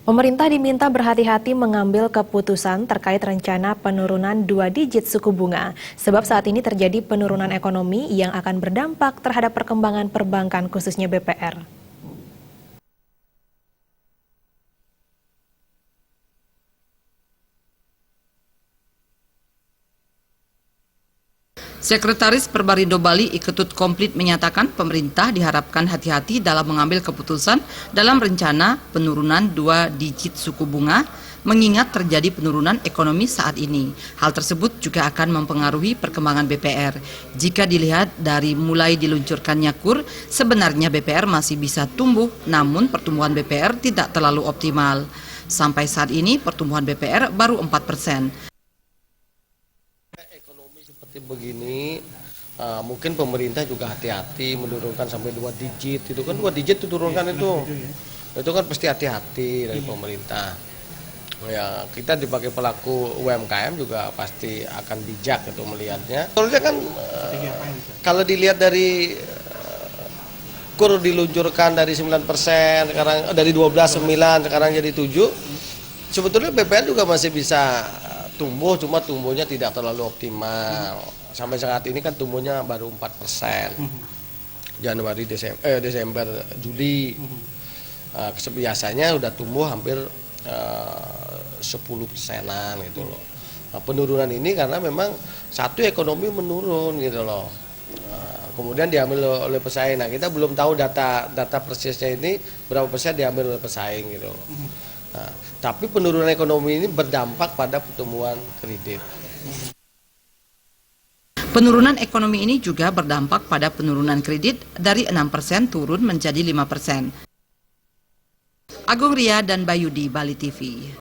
Pemerintah diminta berhati-hati mengambil keputusan terkait rencana penurunan 2 digit suku bunga, sebab saat ini terjadi penurunan ekonomi yang akan berdampak terhadap perkembangan perbankan khususnya BPR. Sekretaris Perbarindo Bali Iketut Komplit menyatakan pemerintah diharapkan hati-hati dalam mengambil keputusan dalam rencana penurunan 2 digit suku bunga, mengingat terjadi penurunan ekonomi saat ini. Hal tersebut juga akan mempengaruhi perkembangan BPR. Jika dilihat dari mulai diluncurkannya KUR, sebenarnya BPR masih bisa tumbuh, namun pertumbuhan BPR tidak terlalu optimal. Sampai saat ini pertumbuhan BPR baru 4%. Seperti begini, mungkin pemerintah juga hati-hati menurunkan sampai 2 digit. Itu kan 2 digit diturunkan itu kan pasti hati-hati dari pemerintah. Ya, kita sebagai pelaku UMKM juga pasti akan bijak itu melihatnya. Soalnya kan kalau dilihat dari KUR diluncurkan dari 9%, sekarang dari 12,9 sekarang jadi 7. Sebetulnya BPR juga masih bisa tumbuh, cuma tumbuhnya tidak terlalu optimal. Sampai saat ini kan tumbuhnya baru 4%. Januari, Desember, Juli. Biasanya udah tumbuh hampir 10%-an gitu loh. Nah, penurunan ini karena memang satu ekonomi menurun gitu loh. Kemudian diambil oleh pesaing. Nah, kita belum tahu data persisnya ini berapa persen diambil oleh pesaing gitu loh. Nah, tapi penurunan ekonomi ini berdampak pada pertumbuhan kredit. Penurunan ekonomi ini juga berdampak pada penurunan kredit dari 6% turun menjadi 5%. Agung Ria dan Bayudi, Bali TV.